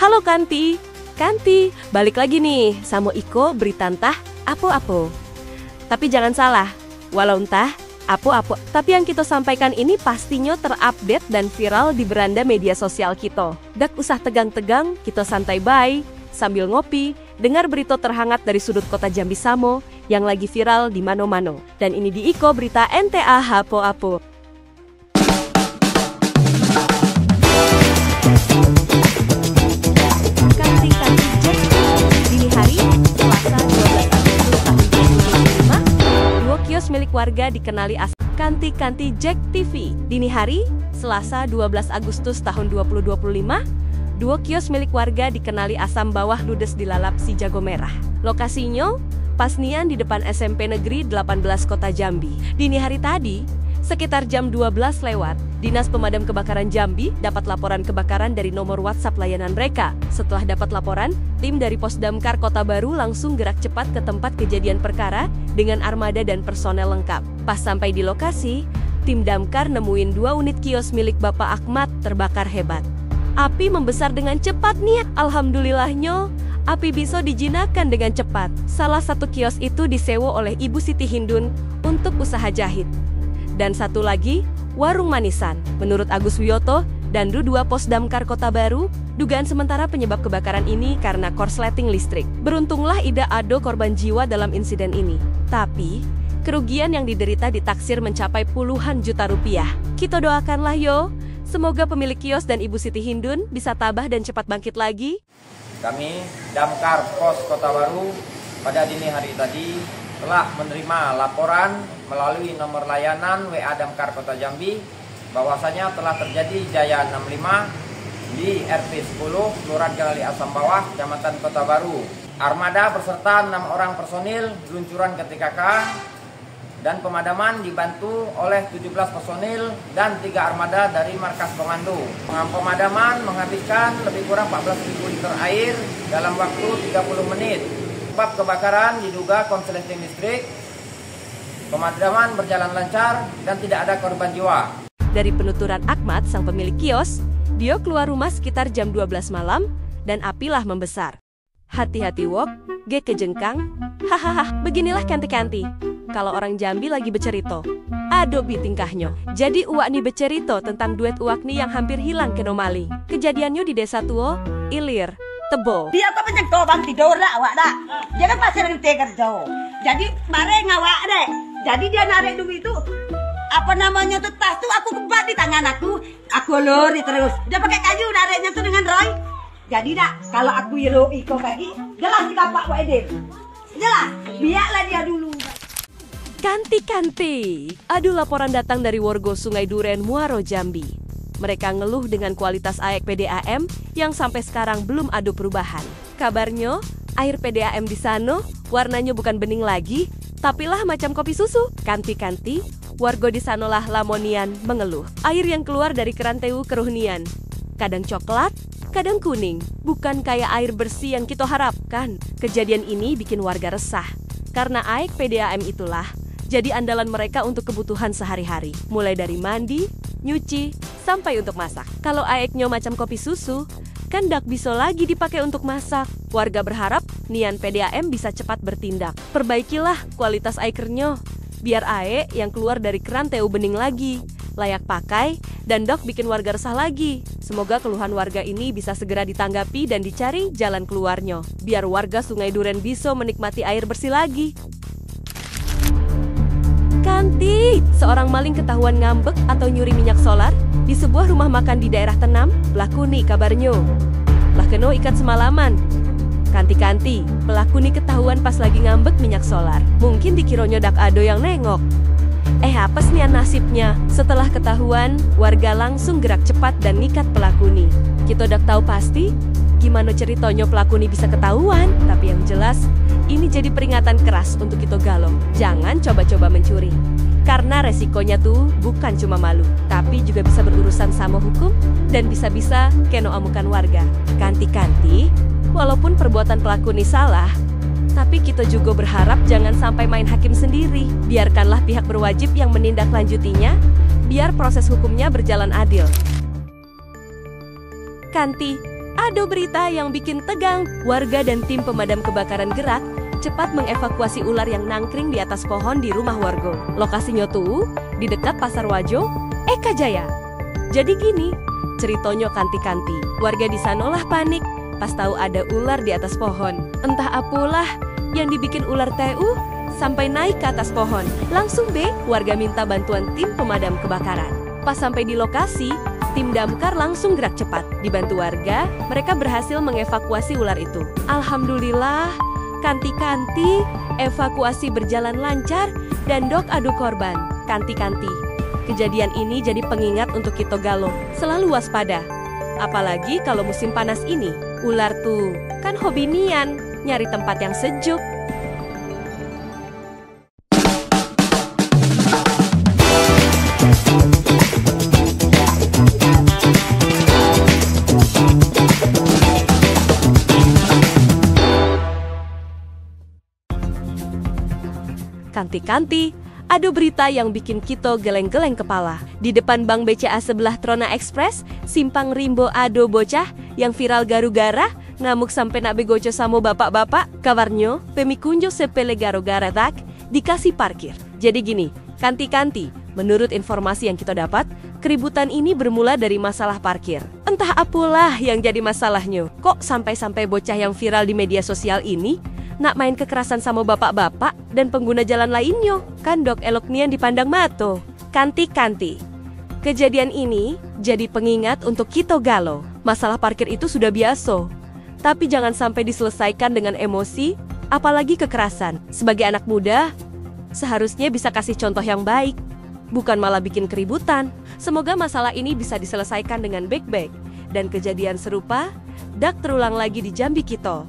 Halo Kanti, balik lagi nih sama Iko beritantah apo-apo. Tapi jangan salah, walau entah apo-apo, tapi yang kita sampaikan ini pastinya terupdate dan viral di beranda media sosial kita. Dak usah tegang-tegang, kita santai bye, sambil ngopi, dengar berita terhangat dari sudut kota Jambi Samo yang lagi viral di mano-mano. Dan ini di Iko berita NTA apo-apo. Kios milik warga dikenali as Kanti Jack TV. Dini hari, Selasa 12 Agustus tahun 2025, dua kios milik warga dikenali asam bawah ludes dilalap si jago merah. Lokasinya, pas nian di depan SMP Negeri 18 Kota Jambi. Dini hari tadi, sekitar jam 12 lewat, Dinas Pemadam Kebakaran Jambi dapat laporan kebakaran dari nomor WhatsApp layanan mereka. Setelah dapat laporan, tim dari Pos Damkar Kota Baru langsung gerak cepat ke tempat kejadian perkara dengan armada dan personel lengkap. Pas sampai di lokasi, tim damkar nemuin 2 unit kios milik Bapak Ahmad terbakar hebat. Api membesar dengan cepat nih. Alhamdulillahnya, api bisa dijinakan dengan cepat. Salah satu kios itu disewa oleh Ibu Siti Hindun untuk usaha jahit. Dan satu lagi, warung manisan. Menurut Agus Wiyoto, Dandu 2 Pos Damkar Kota Baru, dugaan sementara penyebab kebakaran ini karena korsleting listrik. Beruntunglah tidak ada korban jiwa dalam insiden ini. Tapi, kerugian yang diderita ditaksir mencapai puluhan juta rupiah. Kita doakanlah yo, semoga pemilik kios dan Ibu Siti Hindun bisa tabah dan cepat bangkit lagi. Kami, Damkar Pos Kota Baru, pada dini hari tadi telah menerima laporan melalui nomor layanan WA Damkar Kota Jambi bahwasanya telah terjadi Jaya 65 di RT 10 Kelurahan Galali Asam Bawah, Kecamatan Kota Baru. Armada beserta 6 orang personil luncuran ke TKK dan pemadaman dibantu oleh 17 personil dan 3 armada dari markas komando. Pemadaman menghabiskan lebih kurang 14.000 liter air dalam waktu 30 menit. Sebab kebakaran diduga korsleting listrik. Pemadaman berjalan lancar dan tidak ada korban jiwa. Dari penuturan Ahmad, sang pemilik kios, dia keluar rumah sekitar jam 12 malam dan apilah membesar. Hati-hati wok, ge kejengkang. Hahaha, beginilah Kanti. Kalau orang Jambi lagi bercerita, adobi tingkahnya. Jadi uak nih bercerita tentang duet uak nih yang hampir hilang kena maling. Kejadiannya di Desa Tuo, Ilir, Tebo. Dia tuh banyak bang tidur lah awak dah. Dia kan pasti nanti kerja. Jadi bareng awak deh. Jadi dia narik duit itu apa namanya tuh tas tuh aku kebat di tangan aku lori terus. Dia pakai kayu nariknya tuh dengan Roy. Jadi dah kalau aku yelo iko kaki jelas kita Pak Waedir. Jelas biarlah dia dulu. Kanti. Aduh, laporan datang dari warga Sungai Duren, Muaro, Jambi. Mereka ngeluh dengan kualitas air PDAM yang sampai sekarang belum ada perubahan. Kabarnya, air PDAM di sana warnanya bukan bening lagi, tapi lah macam kopi susu. Kanti, warga di sana lah lamonian mengeluh. Air yang keluar dari keran teu keruhnian. Kadang coklat, kadang kuning. Bukan kayak air bersih yang kita harapkan. Kejadian ini bikin warga resah. Karena air PDAM itulah jadi andalan mereka untuk kebutuhan sehari-hari. Mulai dari mandi, nyuci, sampai untuk masak. Kalau aeknya macam kopi susu, kan dak bisa lagi dipakai untuk masak. Warga berharap nian PDAM bisa cepat bertindak. Perbaikilah kualitas airnya, biar aek yang keluar dari keran teu bening lagi, layak pakai, dan dak bikin warga resah lagi. Semoga keluhan warga ini bisa segera ditanggapi dan dicari jalan keluarnya, biar warga Sungai Duren bisa menikmati air bersih lagi. Kanti, seorang maling ketahuan ngambek atau nyuri minyak solar di sebuah rumah makan di daerah Tenam, pelaku nih kabarnya. Lah keno ikat semalaman. Kanti, pelaku nih ketahuan pas lagi ngambek minyak solar. Mungkin dikiranya dak ado yang nengok. Apes nih nasibnya. Setelah ketahuan, warga langsung gerak cepat dan ngikat pelaku nih. Kita dak tahu pasti gimana ceritanya pelaku nih bisa ketahuan, tapi yang jelas ini jadi peringatan keras untuk kita galau. Jangan coba-coba mencuri. Karena resikonya tuh bukan cuma malu, tapi juga bisa berurusan sama hukum dan bisa-bisa keno amukan warga. Kanti, walaupun perbuatan pelaku ini salah, tapi kita juga berharap jangan sampai main hakim sendiri. Biarkanlah pihak berwajib yang menindaklanjutinya, biar proses hukumnya berjalan adil. Kanti, Ado berita yang bikin tegang. Warga dan tim pemadam kebakaran gerak cepat mengevakuasi ular yang nangkring di atas pohon di rumah warga. Lokasinya tuh di dekat Pasar Wajo, Eka Jaya. Jadi gini, ceritanya kanti-kanti. Warga di sanolah panik pas tahu ada ular di atas pohon. Entah apalah yang dibikin ular TU sampai naik ke atas pohon. Langsung warga minta bantuan tim pemadam kebakaran. Pas sampai di lokasi, tim damkar langsung gerak cepat. Dibantu warga, mereka berhasil mengevakuasi ular itu. Alhamdulillah, kanti-kanti, evakuasi berjalan lancar dan dok adu korban. Kanti-kanti, kejadian ini jadi pengingat untuk kita galau. Selalu waspada. Apalagi kalau musim panas ini, ular tuh kan hobi nian, nyari tempat yang sejuk. Kanti-kanti, ada berita yang bikin kita geleng-geleng kepala. Di depan Bank BCA sebelah Trona Express, simpang Rimbo ado bocah yang viral garu-gara, ngamuk sampai nak begoco sama bapak-bapak. Kabarnya, pemikunjo sepele garo-gara tak dikasih parkir. Jadi gini, kanti-kanti, menurut informasi yang kita dapat, keributan ini bermula dari masalah parkir. Entah apalah yang jadi masalahnya. Kok sampai-sampai bocah yang viral di media sosial ini nak main kekerasan sama bapak-bapak dan pengguna jalan lainnya. Kan dok elok nian dipandang mato. Kanti-kanti, kejadian ini jadi pengingat untuk kita galau. Masalah parkir itu sudah biasa, tapi jangan sampai diselesaikan dengan emosi, apalagi kekerasan. Sebagai anak muda, seharusnya bisa kasih contoh yang baik, bukan malah bikin keributan. Semoga masalah ini bisa diselesaikan dengan baik-baik, dan kejadian serupa dak terulang lagi di Jambi kita.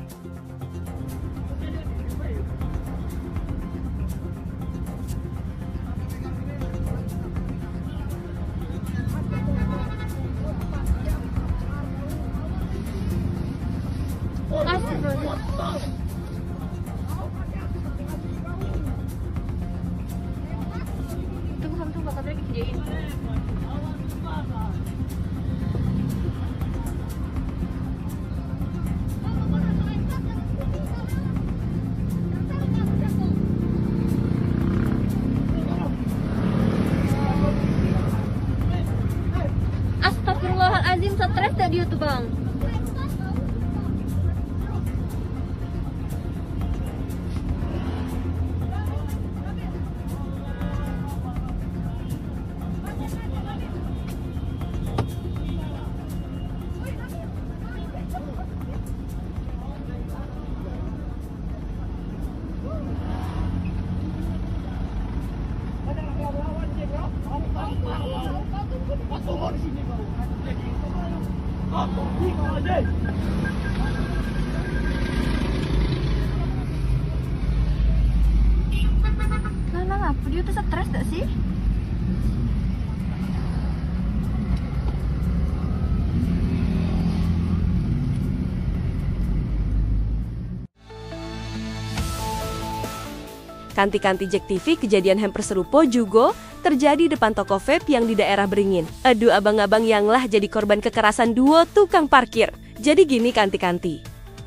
Astagfirullahaladzim, stres tak dia tuh bang? Nah, apa dia tuh stres gak sih? Kanti-kanti Jack TV, kejadian hampir serupa juga terjadi depan toko vape yang di daerah Beringin. Aduh, abang-abang yang lah jadi korban kekerasan dua tukang parkir. Jadi gini kanti-kanti,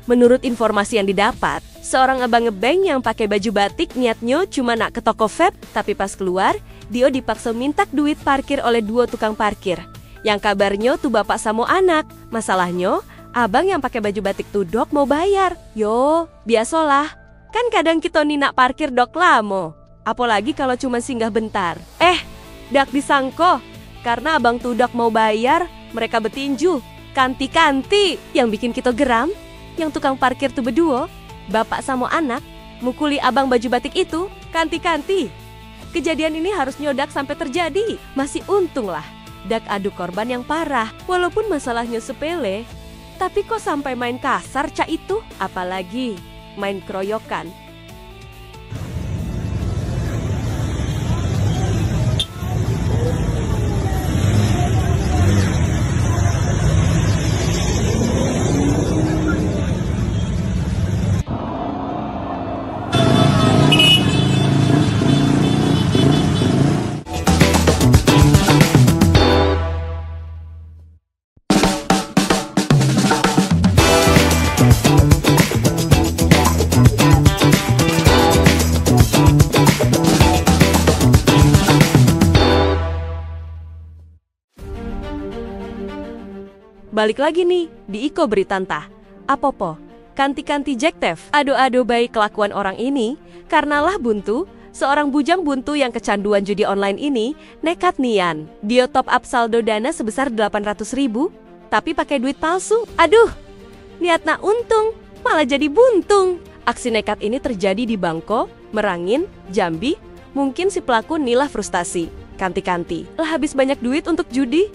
menurut informasi yang didapat, seorang abang ngebeng yang pakai baju batik niatnya cuma nak ke toko vape, tapi pas keluar, dia dipaksa minta duit parkir oleh dua tukang parkir. Yang kabarnya tuh bapak sama anak. Masalahnya, abang yang pakai baju batik tuh dok mau bayar. Yo, biasalah. Kan kadang kita nak parkir dok lamo. Apalagi kalau cuma singgah bentar. Dak disangko. Karena abang tuh dok mau bayar, mereka betinju. Kanti-kanti. Yang bikin kita geram, yang tukang parkir tuh berdua, bapak sama anak, mukuli abang baju batik itu. Kanti-kanti. Kejadian ini harus nyodak sampai terjadi. Masih untung lah, dak adu korban yang parah. Walaupun masalahnya sepele, tapi kok sampai main kasar cak itu? Apalagi main keroyokan. Balik lagi nih, di Iko Beritantah. Apopo, kanti-kanti Jektev. Ado-ado baik kelakuan orang ini, karenalah buntu, seorang bujang buntu yang kecanduan judi online ini, nekat nian. Dia top up saldo dana sebesar 800.000, tapi pakai duit palsu. Aduh, niatna untung, malah jadi buntung. Aksi nekat ini terjadi di Bangko, Merangin, Jambi. Mungkin si pelaku nilah frustasi. Kanti-kanti, lah habis banyak duit untuk judi.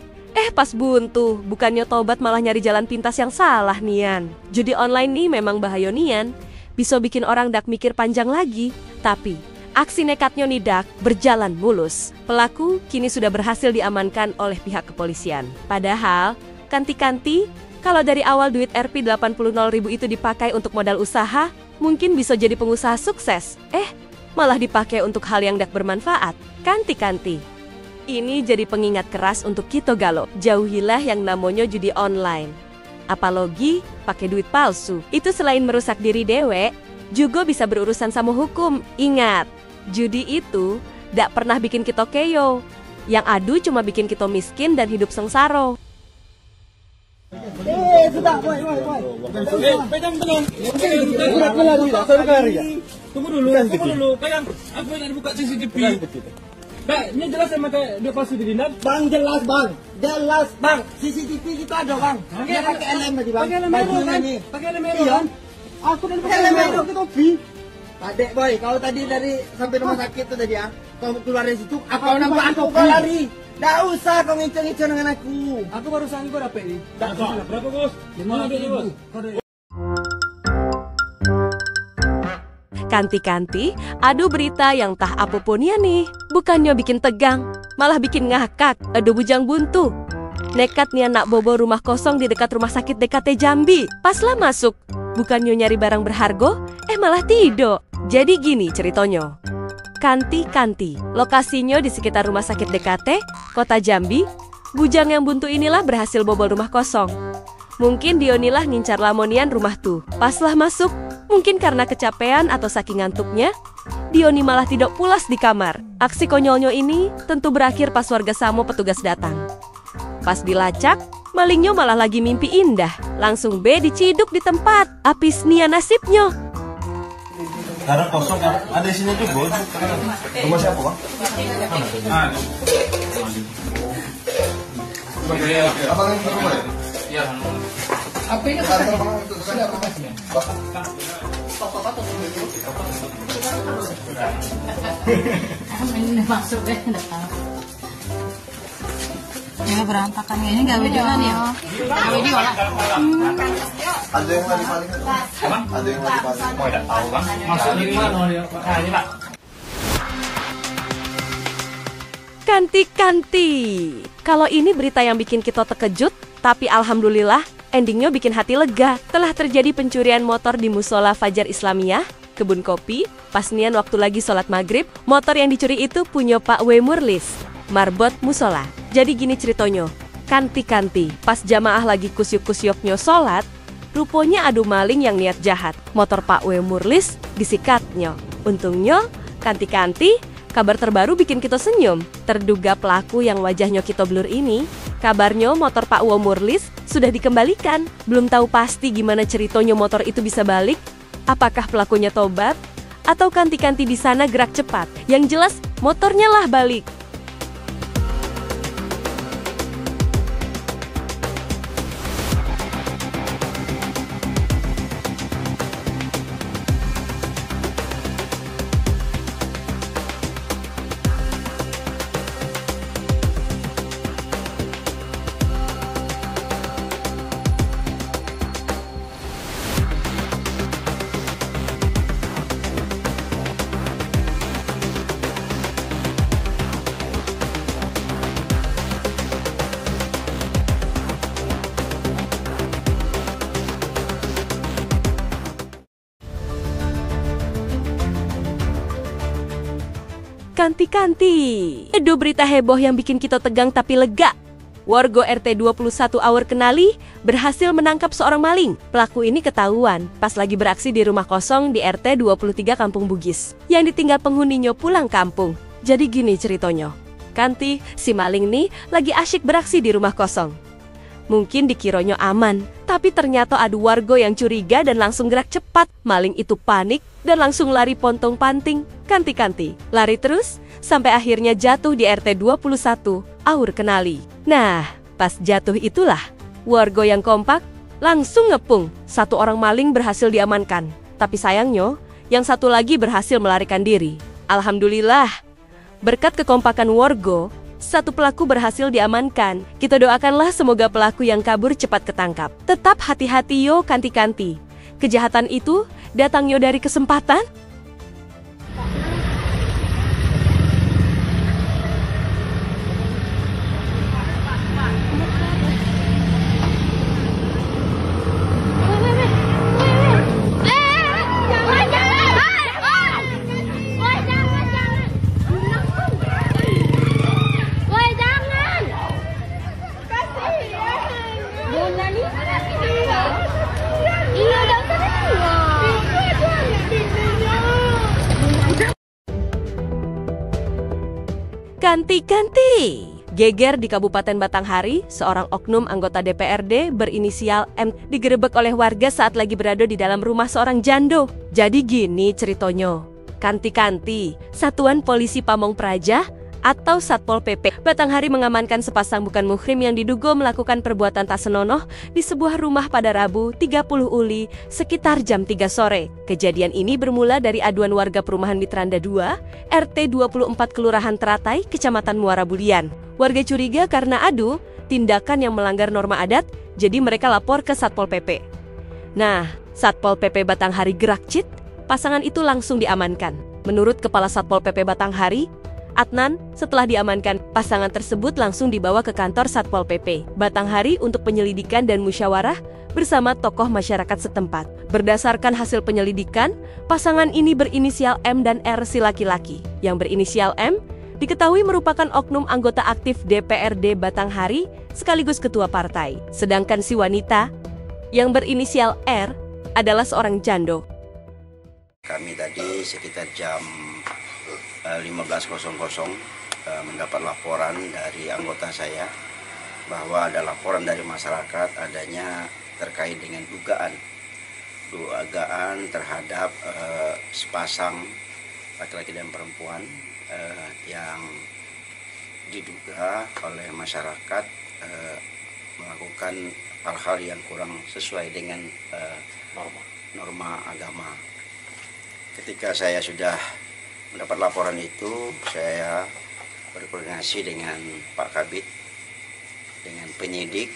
Pas buntu, bukannya tobat malah nyari jalan pintas yang salah nian. Judi online nih memang bahaya nian, bisa bikin orang dak mikir panjang lagi. Tapi, aksi nekatnya nih dak berjalan mulus. Pelaku kini sudah berhasil diamankan oleh pihak kepolisian. Padahal, kanti-kanti, kalau dari awal duit Rp 80.000 itu dipakai untuk modal usaha, mungkin bisa jadi pengusaha sukses. Malah dipakai untuk hal yang dak bermanfaat. Kanti-kanti. Ini jadi pengingat keras untuk kita galo. Jauhilah yang namanya judi online. Apalagi pakai duit palsu. Itu selain merusak diri dewe, juga bisa berurusan sama hukum. Ingat, judi itu dak pernah bikin kita keyo. Yang adu cuma bikin kita miskin dan hidup sengsara. Sudah, boy. Pegang. Tunggu dulu. Pegang. Aku yang buka CCTV. Bang, ini jelas sama kayak dia palsu di dinding. Bang, jelas bang. CCTV kita ada bang. Dia pakai LM tadi bang. Pakai LM iya. Aku dan pakai LM ke topi. Adek boy, kau tadi dari sampai rumah sakit tuh tadi ya. Kau keluar dari situ, apa nampak aku kau lari? Nggak usah kau ngincang-ngincang dengan aku. Aku baru sanggup berapa ini? Berapa bos? 5.000 bos. Kanti-kanti, adu berita yang tah apoponnya nih. Bukannya bikin tegang, malah bikin ngakak. Adu bujang buntu. Nekat nih anak bobo rumah kosong di dekat rumah sakit DKT Jambi. Paslah masuk, bukannya nyari barang berharga, malah tidak. Jadi gini ceritanya. Kanti-kanti, lokasinya di sekitar rumah sakit DKT, kota Jambi. Bujang yang buntu inilah berhasil bobol rumah kosong. Mungkin Dionilah ngincar lamonian rumah tuh. Paslah masuk, mungkin karena kecapean atau saking ngantuknya, Dioni malah tidak pulas di kamar. Aksi konyolnya ini tentu berakhir pas warga Samo petugas datang. Pas dilacak, malingnya malah lagi mimpi indah. Langsung B diciduk di tempat. Apis nia nasibnya. Karena kosong kan, ada isinya juga. Rumah siapa bang? Abang yang di rumah ya? Iya. Apa ini sudah lokasinya? Ini masuk deh, ya berantakan ini nggak videoan ya? Nggak video lah. Ada yang lagi paling? Ada yang lagi paling? Mau tidak tahu bang? Masuk di mana dia? Nah ini pak. Kanti-kanti. Kalau ini berita yang bikin kita terkejut, tapi alhamdulillah endingnya bikin hati lega. Telah terjadi pencurian motor di Musola Fajar Islamiyah, Kebun Kopi. Pas nian waktu lagi sholat maghrib, motor yang dicuri itu punya Pak W. Murlis, marbot Musola. Jadi gini ceritanya, kanti-kanti, pas jamaah lagi kusyuk-kusyuknya sholat, rupanya adu maling yang niat jahat. Motor Pak W. Murlis disikatnya. Untungnya, kanti-kanti, kabar terbaru bikin kita senyum. Terduga pelaku yang wajahnya kita blur ini, kabarnya motor Pak W. Murlis sudah dikembalikan. Belum tahu pasti gimana ceritanya motor itu bisa balik. Apakah pelakunya tobat? Atau kanti-kanti di sana gerak cepat? Yang jelas, motornya lah balik. Kanti-kanti. Edo berita heboh yang bikin kita tegang tapi lega. Warga RT 21 Awer Kenali berhasil menangkap seorang maling. Pelaku ini ketahuan pas lagi beraksi di rumah kosong di RT 23 Kampung Bugis, yang ditinggal penghuninya pulang kampung. Jadi gini ceritanya. Kanti, si maling nih lagi asyik beraksi di rumah kosong. Mungkin dikironyo aman, tapi ternyata ada warga yang curiga dan langsung gerak cepat. Maling itu panik dan langsung lari pontong-panting, kanti-kanti. Lari terus, sampai akhirnya jatuh di RT 21, Aur Kenali. Nah, pas jatuh itulah, warga yang kompak langsung ngepung. Satu orang maling berhasil diamankan, tapi sayangnya, yang satu lagi berhasil melarikan diri. Alhamdulillah, berkat kekompakan warga, satu pelaku berhasil diamankan. Kita doakanlah semoga pelaku yang kabur cepat ketangkap. Tetap hati-hati yo kanti-kanti. Kejahatan itu datang yo dari kesempatan. Ganti-ganti. Geger di Kabupaten Batanghari, seorang oknum anggota DPRD berinisial M digerebek oleh warga saat lagi berada di dalam rumah seorang jando. Jadi gini ceritanya. Kanti-kanti, Satuan Polisi Pamong Praja atau Satpol PP Batanghari mengamankan sepasang bukan muhrim yang diduga melakukan perbuatan tak senonoh di sebuah rumah pada Rabu 30 Uli sekitar jam 3 sore. Kejadian ini bermula dari aduan warga perumahan Mitranda 2, RT 24 Kelurahan Teratai, Kecamatan Muara Bulian. Warga curiga karena adu tindakan yang melanggar norma adat, jadi mereka lapor ke Satpol PP. Nah, Satpol PP Batanghari gerak cit, pasangan itu langsung diamankan. Menurut Kepala Satpol PP Batanghari, Adnan, setelah diamankan, pasangan tersebut langsung dibawa ke kantor Satpol PP Batanghari untuk penyelidikan dan musyawarah bersama tokoh masyarakat setempat. Berdasarkan hasil penyelidikan, pasangan ini berinisial M dan R si laki-laki. Yang berinisial M diketahui merupakan oknum anggota aktif DPRD Batanghari sekaligus ketua partai. Sedangkan si wanita yang berinisial R adalah seorang jando. Kami tadi sekitar jam 15.00 mendapat laporan dari anggota saya bahwa ada laporan dari masyarakat adanya terkait dengan dugaan terhadap sepasang laki-laki dan perempuan yang diduga oleh masyarakat melakukan hal-hal yang kurang sesuai dengan norma agama. Ketika saya sudah mendapat laporan itu, saya berkoordinasi dengan Pak Kabid, dengan penyidik,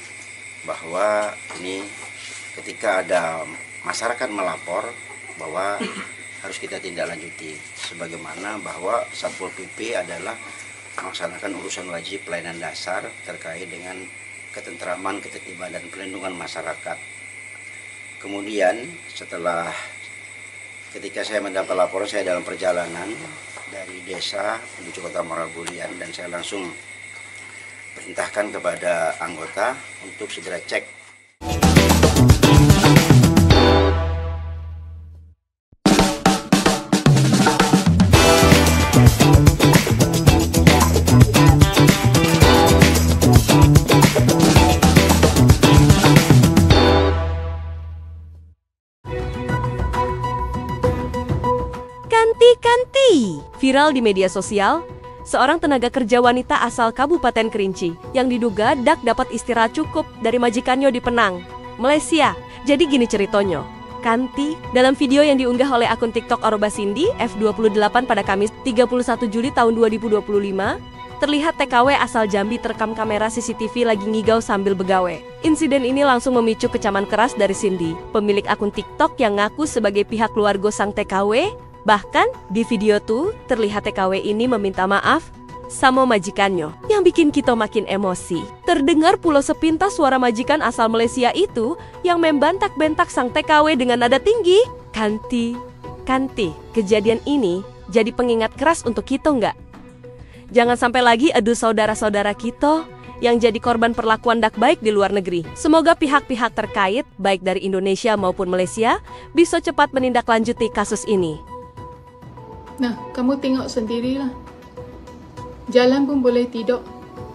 bahwa ini ketika ada masyarakat melapor bahwa harus kita tindak lanjuti, sebagaimana bahwa Satpol PP adalah melaksanakan urusan wajib pelayanan dasar terkait dengan ketentraman, ketertiban, dan pelindungan masyarakat. Kemudian setelah ketika saya mendapat laporan, saya dalam perjalanan dari desa menuju kota Muara Bulian dan saya langsung perintahkan kepada anggota untuk segera cek. Kanti-kanti. Viral di media sosial, seorang tenaga kerja wanita asal Kabupaten Kerinci yang diduga dapat istirahat cukup dari majikannya di Penang, Malaysia. Jadi gini ceritanya. Kanti, dalam video yang diunggah oleh akun TikTok @Cindy F28 pada Kamis 31 Juli tahun 2025, terlihat TKW asal Jambi terekam kamera CCTV lagi ngigau sambil begawe. Insiden ini langsung memicu kecaman keras dari Cindy, pemilik akun TikTok yang ngaku sebagai pihak keluarga sang TKW. Bahkan di video tuh terlihat TKW ini meminta maaf sama majikannya, yang bikin kita makin emosi. Terdengar pula sepintas suara majikan asal Malaysia itu yang membentak-bentak sang TKW dengan nada tinggi. Kanti, kejadian ini jadi pengingat keras untuk kita nggak? Jangan sampai lagi adu saudara-saudara kita yang jadi korban perlakuan tak baik di luar negeri. Semoga pihak-pihak terkait, baik dari Indonesia maupun Malaysia, bisa cepat menindaklanjuti kasus ini. Nah, kamu tengok sendirilah. Jalan pun boleh tidur.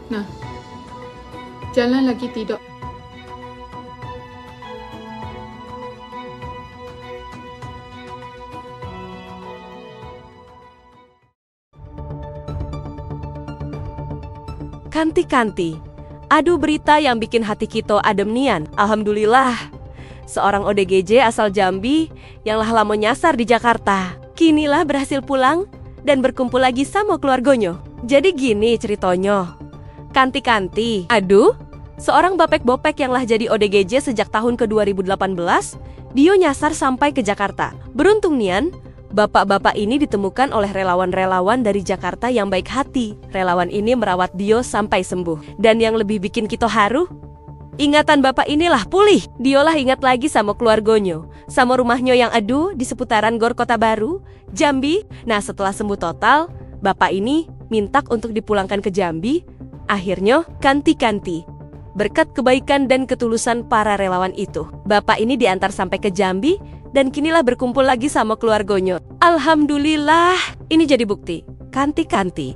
Nah, jalan lagi tidur. Kanti-kanti. Aduh berita yang bikin hati kita adem nian. Alhamdulillah. Seorang ODGJ asal Jambi yang lah lama nyasar di Jakarta. Kinilah berhasil pulang dan berkumpul lagi sama keluarganya. Jadi gini ceritanya. Kanti-kanti. Aduh, seorang bapek-bopek yang lah jadi ODGJ sejak tahun ke 2018, dia nyasar sampai ke Jakarta. Beruntung nian, bapak-bapak ini ditemukan oleh relawan-relawan dari Jakarta yang baik hati. Relawan ini merawat Dio sampai sembuh. Dan yang lebih bikin kita haru, ingatan bapak inilah pulih. Dio lah ingat lagi sama keluarganya, sama rumahnya yang aduh di seputaran Gor Kota Baru, Jambi. Nah setelah sembuh total, bapak ini minta untuk dipulangkan ke Jambi. Akhirnya kanti-kanti. Berkat kebaikan dan ketulusan para relawan itu, bapak ini diantar sampai ke Jambi dan kinilah berkumpul lagi sama keluarganya. Alhamdulillah, ini jadi bukti. Kanti-kanti.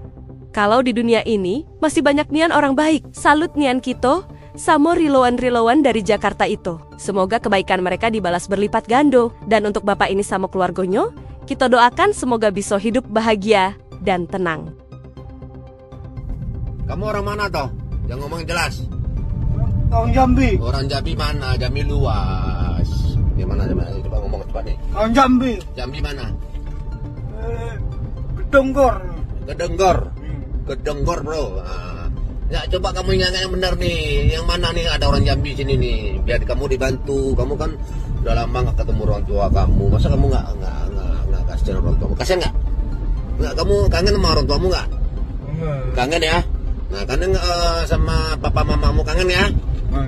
Kalau di dunia ini masih banyak nian orang baik. Salut nian kita sama riloan-riloan dari Jakarta itu. Semoga kebaikan mereka dibalas berlipat gando. Dan untuk bapak ini sama keluarganya, kita doakan semoga bisa hidup bahagia dan tenang. Kamu orang mana toh? Yang ngomong jelas. Orang Jambi. Orang Jambi mana? Jambi luas. Gimana? Coba ngomong cepat nih. Orang Jambi. Jambi mana? Kedenggor. Kedenggor bro. Ya coba kamu ingat yang benar nih. Yang mana nih ada orang Jambi sini nih. Biar kamu dibantu. Kamu kan udah lama nggak ketemu orang tua kamu. Masa kamu nggak kasihan orang tuamu? Kasihan nggak? Nggak, kamu kangen sama orang tuamu nggak? Kangen ya? Nah kangen sama papa mamamu kangen ya? Nah.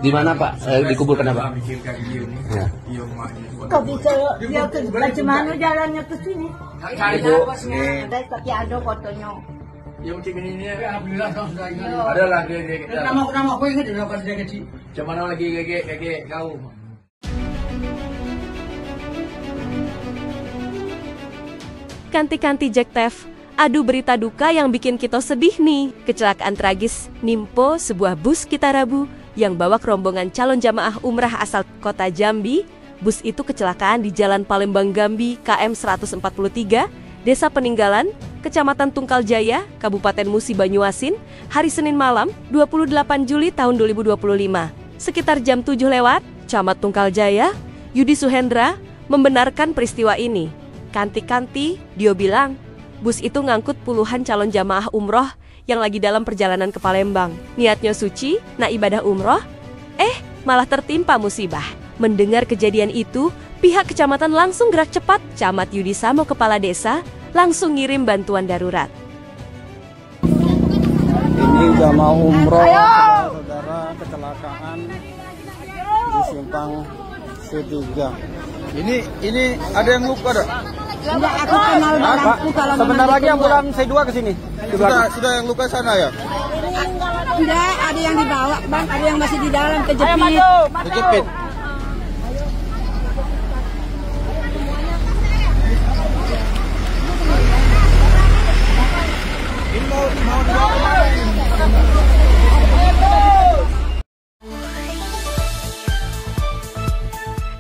Di mana Pak? Dikuburkan apa? Ya. Kok bisa dia ke bagaimana jalannya ke sini? Tapi ada fotonya. Yang cik ini ada lah nama aku ingat dia pas dia kecil. Cuma nama lagi kakek kau. Kanti-kanti Jack Tev. Aduh berita duka yang bikin kita sedih nih. Kecelakaan tragis nimpo sebuah bus kita Rabu yang bawa rombongan calon jamaah umrah asal kota Jambi. Bus itu kecelakaan di Jalan Palembang Gambi KM 143, Desa Peninggalan, Kecamatan Tungkal Jaya, Kabupaten Musi Banyuasin, hari Senin malam 28 Juli tahun 2025. Sekitar jam 7 lewat, Camat Tungkal Jaya, Yudi Suhendra, membenarkan peristiwa ini. Kanti-kanti, dia bilang, bus itu ngangkut puluhan calon jamaah umroh yang lagi dalam perjalanan ke Palembang. Niatnya suci, nak ibadah umroh, malah tertimpa musibah. Mendengar kejadian itu, pihak kecamatan langsung gerak cepat. Camat Yudi sama kepala desa langsung ngirim bantuan darurat. Ini jamaah umroh saudara kecelakaan di simpang C3. Ini ada yang luka dok? Enggak, aku kenal bapakku kalau sebentar lagi yang pulang C2 ke sini. Sudah yang luka sana ya? Enggak, ada yang dibawa bang, ada yang masih di dalam kejepit. Kejepit.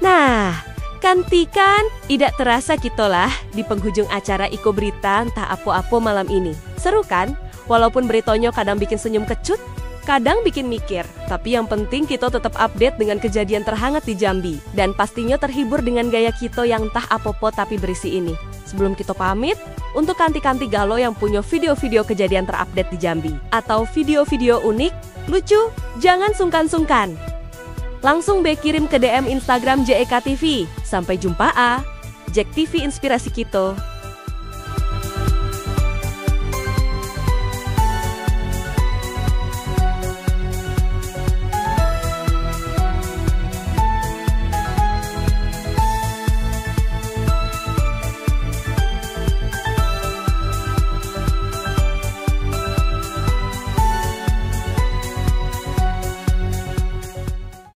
Nah, kantikan, tidak terasa kita lah di penghujung acara Iko Berita entah apa-apa malam ini. Seru kan? Walaupun beritanya kadang bikin senyum kecut, kadang bikin mikir. Tapi yang penting kita tetap update dengan kejadian terhangat di Jambi. Dan pastinya terhibur dengan gaya kita yang entah apa-apa tapi berisi ini. Sebelum kita pamit, untuk kanti-kanti galau yang punya video-video kejadian terupdate di Jambi atau video-video unik, lucu, jangan sungkan-sungkan. Langsung kirim ke DM Instagram JEK TV. Sampai jumpa Jack TV inspirasi kita.